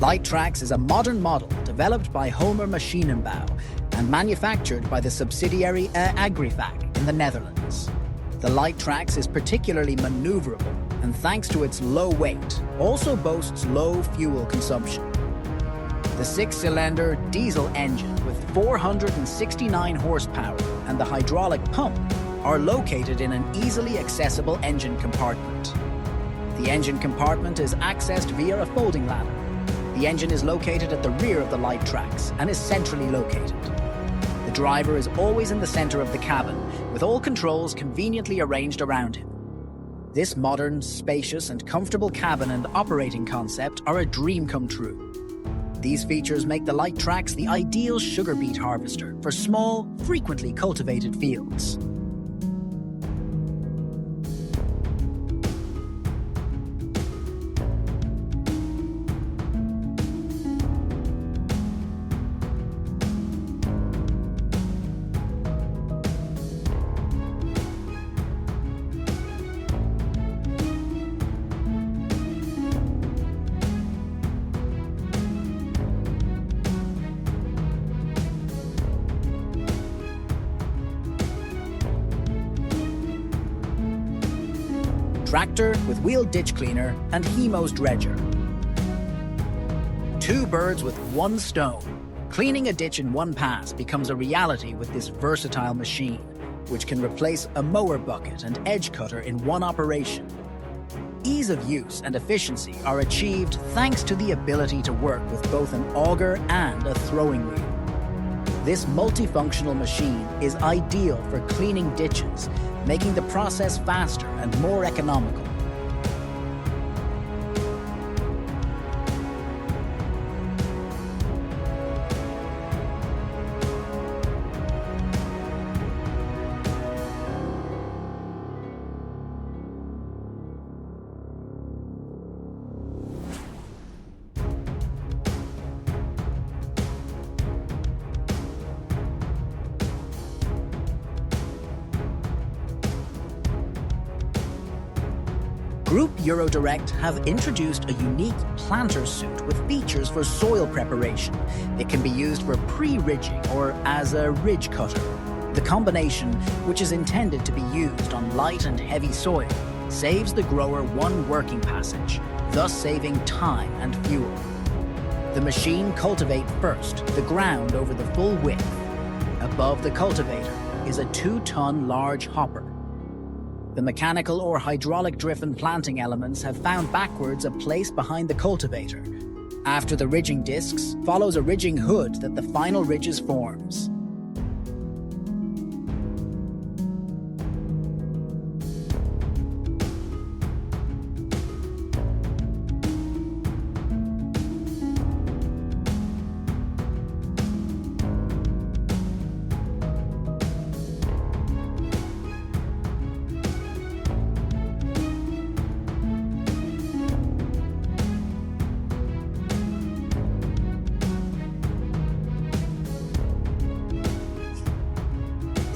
Light Trax is a modern model developed by Homer Maschinenbau and manufactured by the subsidiary Agrifac in the Netherlands. The Light Trax is particularly maneuverable and, thanks to its low weight, also boasts low fuel consumption. The six-cylinder diesel engine with 469 horsepower and the hydraulic pump are located in an easily accessible engine compartment. The engine compartment is accessed via a folding ladder. The engine is located at the rear of the Light Trax and is centrally located. The driver is always in the center of the cabin, with all controls conveniently arranged around him. This modern, spacious, and comfortable cabin and operating concept are a dream come true. These features make the Light Trax the ideal sugar beet harvester for small, frequently cultivated fields. Tractor with wheel ditch cleaner and Hemos dredger. Two birds with one stone. Cleaning a ditch in one pass becomes a reality with this versatile machine, which can replace a mower bucket and edge cutter in one operation. Ease of use and efficiency are achieved thanks to the ability to work with both an auger and a throwing wheel. This multifunctional machine is ideal for cleaning ditches, making the process faster and more economical. Group Eurodirect have introduced a unique planter suit with features for soil preparation. It can be used for pre-ridging or as a ridge cutter. The combination, which is intended to be used on light and heavy soil, saves the grower one working passage, thus saving time and fuel. The machine cultivates first the ground over the full width. Above the cultivator is a 2-ton large hopper. The mechanical or hydraulic-driven planting elements have found backwards a place behind the cultivator. After the ridging discs follows a ridging hood that the final ridges forms.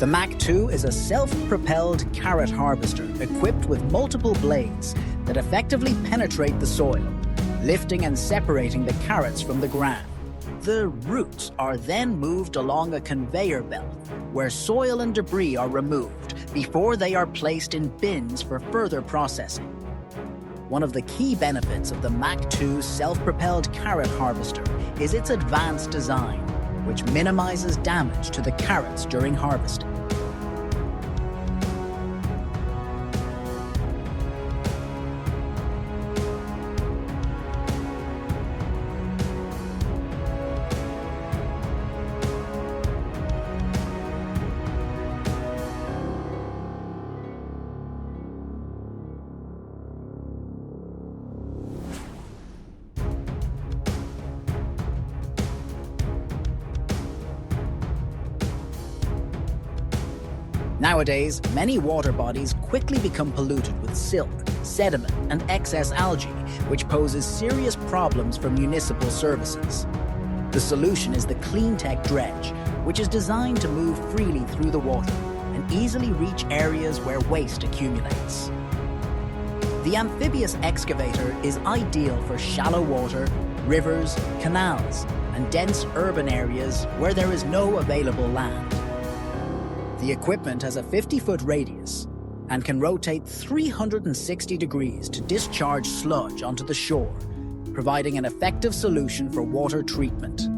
The Mach 2 is a self-propelled carrot harvester equipped with multiple blades that effectively penetrate the soil, lifting and separating the carrots from the ground. The roots are then moved along a conveyor belt where soil and debris are removed before they are placed in bins for further processing. One of the key benefits of the Mach 2 self-propelled carrot harvester is its advanced design, which minimizes damage to the carrots during harvesting. Nowadays, many water bodies quickly become polluted with silt, sediment, and excess algae, which poses serious problems for municipal services. The solution is the CleanTech dredge, which is designed to move freely through the water and easily reach areas where waste accumulates. The amphibious excavator is ideal for shallow water, rivers, canals, and dense urban areas where there is no available land. The equipment has a 50-foot radius and can rotate 360 degrees to discharge sludge onto the shore, providing an effective solution for water treatment.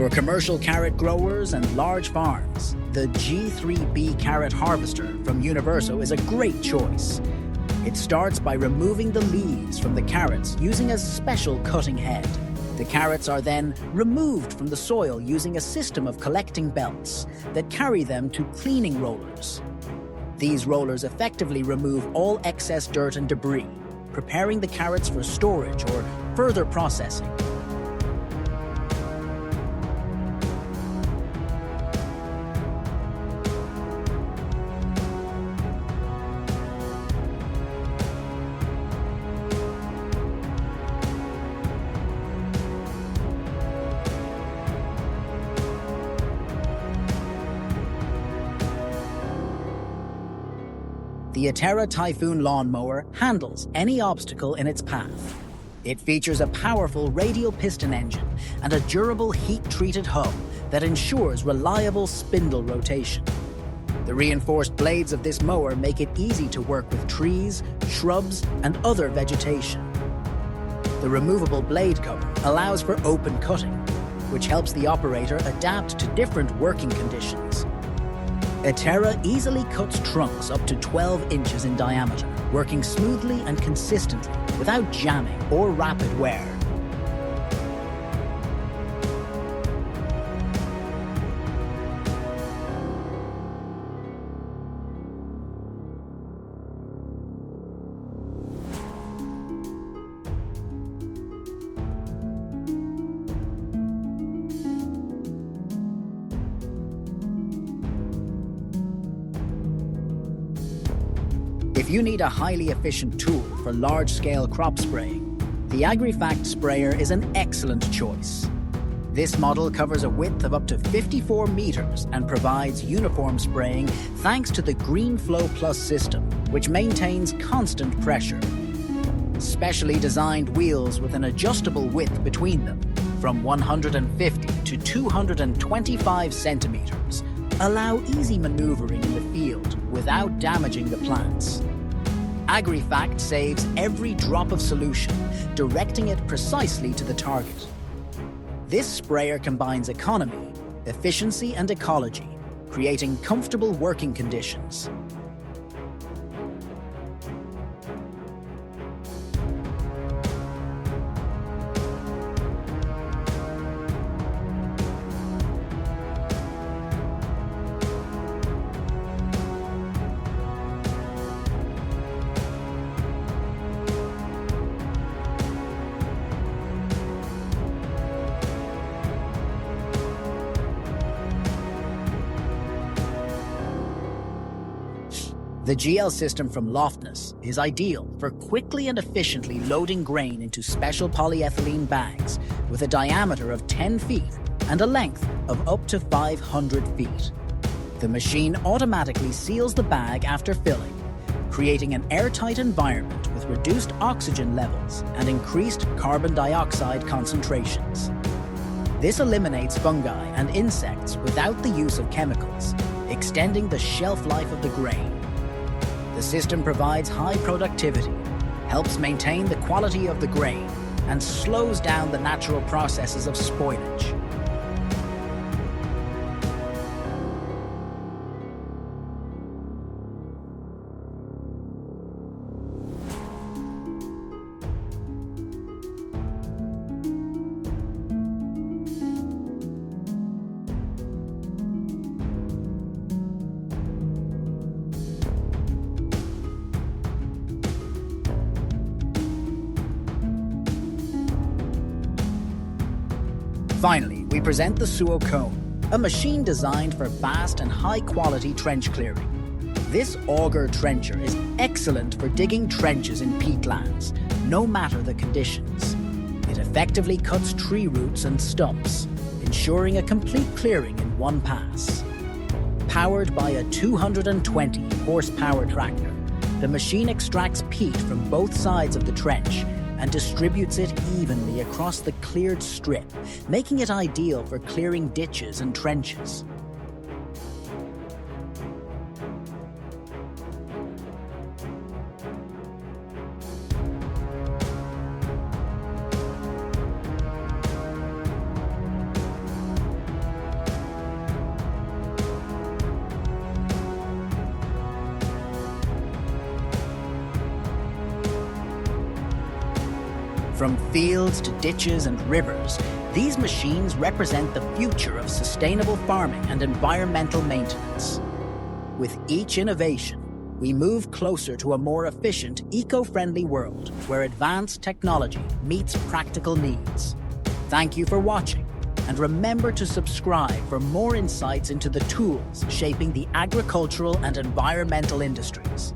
For commercial carrot growers and large farms, the G3B carrot harvester from Universo is a great choice. It starts by removing the leaves from the carrots using a special cutting head. The carrots are then removed from the soil using a system of collecting belts that carry them to cleaning rollers. These rollers effectively remove all excess dirt and debris, preparing the carrots for storage or further processing. The Atera Typhoon lawnmower handles any obstacle in its path. It features a powerful radial piston engine and a durable heat-treated hub that ensures reliable spindle rotation. The reinforced blades of this mower make it easy to work with trees, shrubs, and other vegetation. The removable blade cover allows for open cutting, which helps the operator adapt to different working conditions. Atera easily cuts trunks up to 12 inches in diameter, working smoothly and consistently without jamming or rapid wear. If you need a highly efficient tool for large-scale crop spraying, the AgriFact sprayer is an excellent choice. This model covers a width of up to 54 meters and provides uniform spraying thanks to the GreenFlow Plus system, which maintains constant pressure. Specially designed wheels with an adjustable width between them, from 150 to 225 centimeters, allow easy maneuvering in the field without damaging the plants. AgriFact saves every drop of solution, directing it precisely to the target. This sprayer combines economy, efficiency, and ecology, creating comfortable working conditions. The GL system from Loftness is ideal for quickly and efficiently loading grain into special polyethylene bags with a diameter of 10 feet and a length of up to 500 feet. The machine automatically seals the bag after filling, creating an airtight environment with reduced oxygen levels and increased carbon dioxide concentrations. This eliminates fungi and insects without the use of chemicals, extending the shelf life of the grain. The system provides high productivity, helps maintain the quality of the grain, and slows down the natural processes of spoilage. Finally, we present the Suo Cone, a machine designed for fast and high-quality trench clearing. This auger trencher is excellent for digging trenches in peatlands, no matter the conditions. It effectively cuts tree roots and stumps, ensuring a complete clearing in one pass. Powered by a 220 horsepower tractor, the machine extracts peat from both sides of the trench and distributes it evenly across the cleared strip, making it ideal for clearing ditches and trenches. From fields to ditches and rivers, these machines represent the future of sustainable farming and environmental maintenance. With each innovation, we move closer to a more efficient, eco-friendly world where advanced technology meets practical needs. Thank you for watching, and remember to subscribe for more insights into the tools shaping the agricultural and environmental industries.